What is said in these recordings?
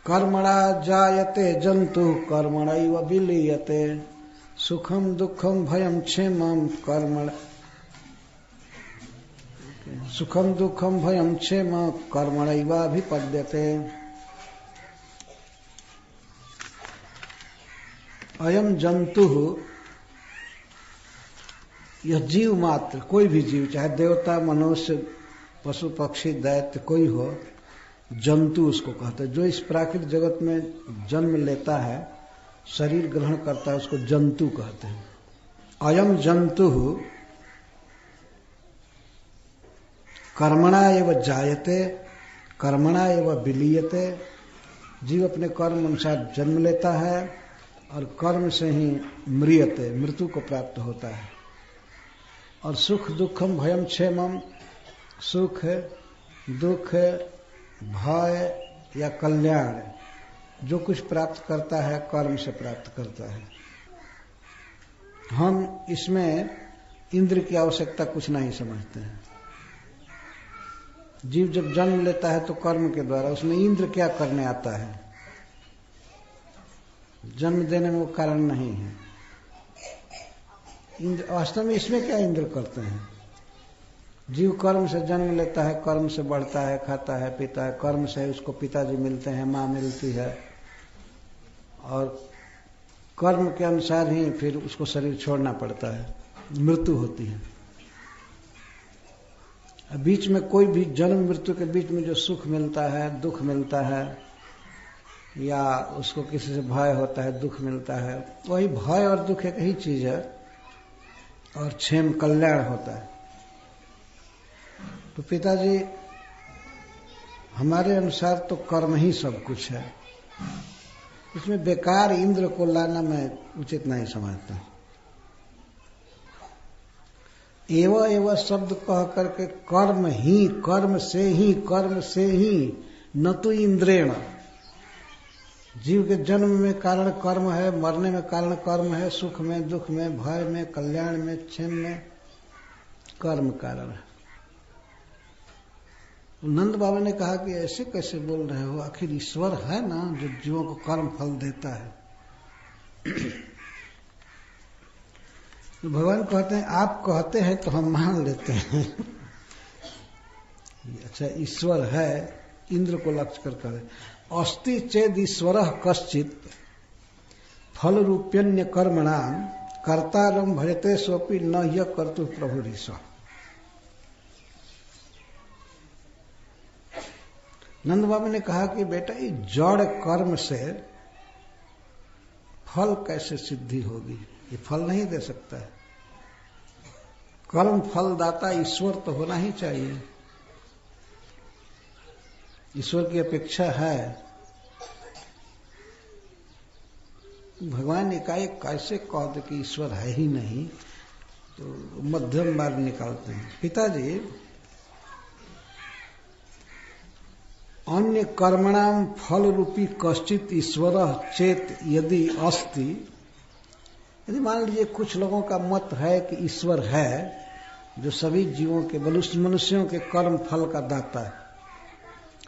कर्मणा जायते जंतु कर्मणैव विलीयते सुखम दुखम भयम क्षेमम सुखम दुखम भयम क्षेम कर्मणैवाभिपद्यते। अयम जंतु, यह जीव मात्र, कोई भी जीव, चाहे देवता, मनुष्य, पशु पक्षी, दैत्य, कोई हो, जंतु उसको कहते हैं। जो इस प्राकृतिक जगत में जन्म लेता है, शरीर ग्रहण करता है, उसको जंतु कहते हैं। अयम जंतु कर्मणा एव जायते कर्मणा एव विलीयते। जीव अपने कर्म अनुसार जन्म लेता है और कर्म से ही म्रियते, मृत्यु को प्राप्त होता है। और सुख दुखम भयम क्षेमम, सुख दुख भय या कल्याण जो कुछ प्राप्त करता है कर्म से प्राप्त करता है। हम इसमें इंद्र की आवश्यकता कुछ नहीं समझते हैं। जीव जब जन्म लेता है तो कर्म के द्वारा, उसमें इंद्र क्या करने आता है? जन्म देने में वो कारण नहीं है। इंद्र वास्तव में इसमें क्या इंद्र करते हैं? जीव कर्म से जन्म लेता है, कर्म से बढ़ता है, खाता है, पीता है, कर्म से उसको पिताजी मिलते हैं, माँ मिलती है, और कर्म के अनुसार ही फिर उसको शरीर छोड़ना पड़ता है, मृत्यु होती है। बीच में कोई भी जन्म मृत्यु के बीच में जो सुख मिलता है, दुख मिलता है, या उसको किसी से भय होता है, दुख मिलता है, वही भय और दुख एक ही चीज है, और क्षेम कल्याण होता है। तो पिताजी हमारे अनुसार तो कर्म ही सब कुछ है, इसमें बेकार इंद्र को लाना मैं उचित नहीं समझता। एवं एवं शब्द कह करके कर्म ही, कर्म से ही, कर्म से ही, न तो इंद्रेण। जीव के जन्म में कारण कर्म है, मरने में कारण कर्म है, सुख में, दुख में, भय में, कल्याण में, क्षेम में कर्म कारण है। नंद बाबा ने कहा कि ऐसे कैसे बोल रहे हो, आखिर ईश्वर है ना जो जीवों को कर्म फल देता है। तो भगवान कहते हैं आप कहते हैं तो हम मान लेते हैं। अच्छा, ईश्वर है, इंद्र को लक्ष्य कर करें। अस्ति चेद ईश्वर कश्चित फल रूप्यन्य कर्मणाम कर्तारम भजते सोपि न यह कर्तु प्रभु ऋषभ। नंद बाबा ने कहा कि बेटा ये जड़ कर्म से फल कैसे सिद्धि होगी, ये फल नहीं दे सकता है। कर्म फलदाता ईश्वर तो होना ही चाहिए, ईश्वर की अपेक्षा है। भगवान एकाएक कैसे कह दे कि ईश्वर है ही नहीं, तो मध्यम मार्ग निकालते हैं। पिताजी अन्य कर्मणाम फल रूपी कश्चित ईश्वर चेत यदि अस्ति, यदि मान लीजिए कुछ लोगों का मत है कि ईश्वर है जो सभी जीवों के, मनुष्यों के कर्म फल का दाता है,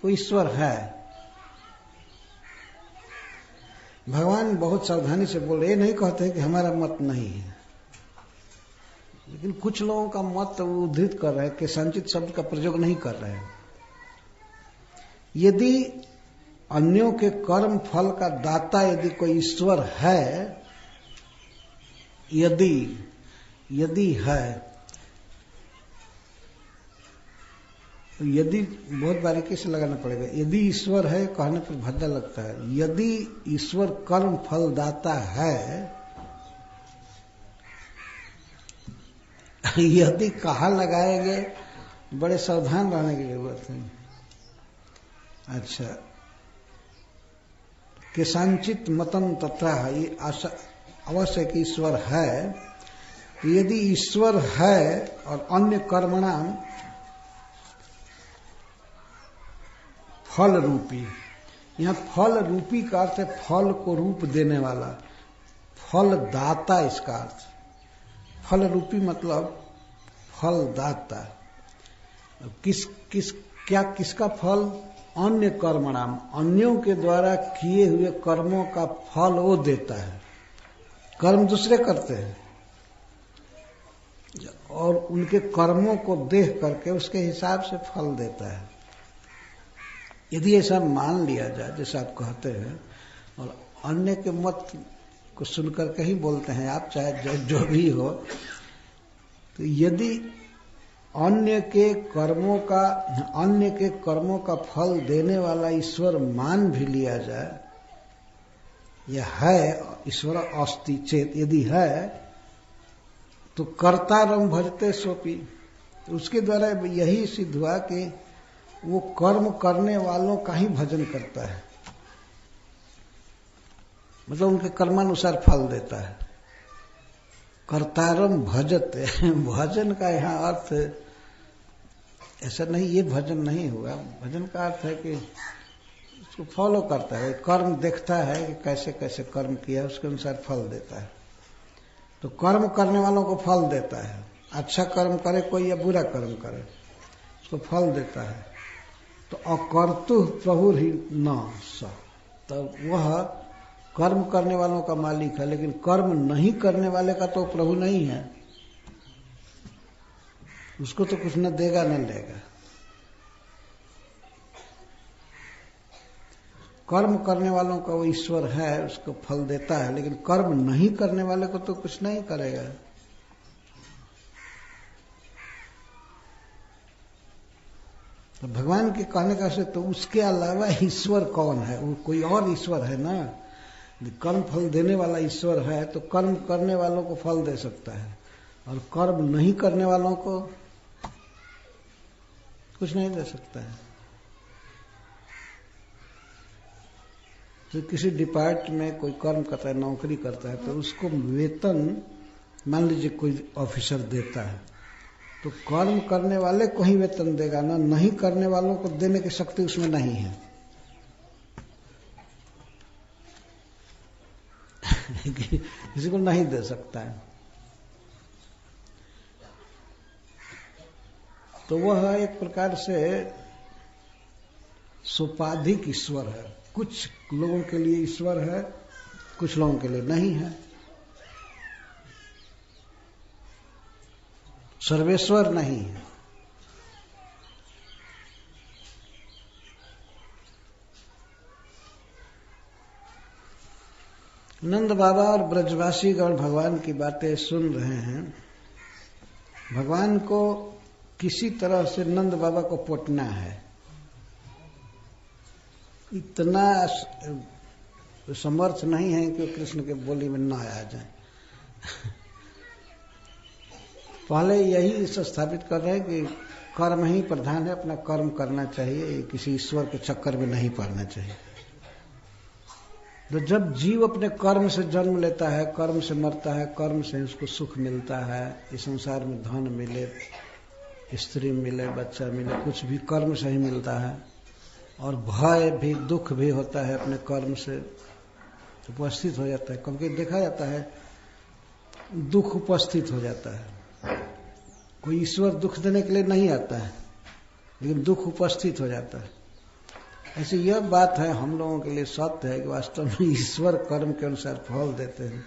कोई ईश्वर है। भगवान बहुत सावधानी से बोल रहे, ये नहीं कहते कि हमारा मत नहीं है, लेकिन कुछ लोगों का मत उद्धृत कर रहे हैं कि संचित शब्द का प्रयोग नहीं कर रहे हैं। यदि अन्यों के कर्म फल का दाता यदि कोई ईश्वर है, यदि है, तो यदि बहुत बारीकी से लगाना पड़ेगा। यदि ईश्वर है कहने पर भद्दा लगता है। यदि ईश्वर कर्म फल दाता है, यदि कहाँ लगाएंगे, बड़े सावधान रहने की जरूरत है। अच्छा, केशांचित मतम तथा, ये अवश्य कि ईश्वर है। तो यदि ईश्वर है और अन्य कर्मणाम फल रूपी, यहाँ फल रूपी का अर्थ है फल को रूप देने वाला, फल दाता इसका अर्थ। फल रूपी मतलब फल दाता। किसका फल? अन्य कर्मणाम, अन्यों के द्वारा किए हुए कर्मों का फल वो देता है। कर्म दूसरे करते हैं और उनके कर्मों को देख करके उसके हिसाब से फल देता है। यदि ऐसा मान लिया जाए जैसे आप कहते हैं, और अन्य के मत को सुनकर के ही बोलते हैं आप, चाहे जो भी हो, तो यदि अन्य के कर्मों का फल देने वाला ईश्वर मान भी लिया जाए, यह है ईश्वर अस्ति चेत, यदि है तो कर्तारम भजते सोपी, तो उसके द्वारा यही सिद्ध हुआ कि वो कर्म करने वालों का ही भजन करता है, मतलब उनके कर्मानुसार फल देता है। कर्तारम भजते, भजन का यहाँ अर्थ ऐसा नहीं, ये भजन नहीं हुआ। भजन का अर्थ है कि उसको फॉलो करता है, कर्म देखता है कि कैसे कैसे कर्म किया, उसके अनुसार फल देता है। तो कर्म करने वालों को फल देता है, अच्छा कर्म करे कोई या बुरा कर्म करे उसको फल देता है। तो अकर्तु प्रभु ही न स, तो वह कर्म करने वालों का मालिक है, लेकिन कर्म नहीं करने वाले का तो प्रभु नहीं है, उसको तो कुछ न देगा न लेगा। कर्म करने वालों का वो ईश्वर है, उसको फल देता है, लेकिन कर्म नहीं करने वाले को तो कुछ नहीं करेगा। तो भगवान के कहने का से, तो उसके अलावा ईश्वर कौन है? वो कोई और ईश्वर है ना। कर्म फल देने वाला ईश्वर है तो कर्म करने वालों को फल दे सकता है, और कर्म नहीं करने वालों को कुछ नहीं दे सकता है। तो किसी डिपार्टमेंट में कोई कर्म करता है, नौकरी करता है, तो उसको वेतन मान लीजिए कोई ऑफिसर देता है, तो कर्म करने वाले को ही वेतन देगा ना, नहीं करने वालों को देने की शक्ति उसमें नहीं है। किसी को नहीं दे सकता है। तो वह एक प्रकार से सोपाधिक ईश्वर है। कुछ लोगों के लिए ईश्वर है, कुछ लोगों के लिए नहीं है। सर्वेश्वर नहीं है। नंद बाबा और ब्रजवासीगण भगवान की बातें सुन रहे हैं। भगवान को किसी तरह से नंद बाबा को पोटना है, इतना समर्थ नहीं है कि कृष्ण के बोली में न आ जाए। पहले यही स्थापित कर रहे हैं कि कर्म ही प्रधान है, अपना कर्म करना चाहिए, किसी ईश्वर के चक्कर में नहीं पड़ना चाहिए। तो जब जीव अपने कर्म से जन्म लेता है, कर्म से मरता है, कर्म से उसको सुख मिलता है, इस संसार में धन मिले, स्त्री मिले, बच्चा मिले, कुछ भी कर्म से ही मिलता है, और भय भी, दुख भी होता है अपने कर्म से उपस्थित हो जाता है। क्योंकि देखा जाता है दुख उपस्थित हो जाता है। कोई ईश्वर दुख देने के लिए नहीं आता है, लेकिन दुख उपस्थित हो जाता है। ऐसी यह बात है हम लोगों के लिए सत्य है कि वास्तव में ईश्वर कर्म के अनुसार फल देते हैं।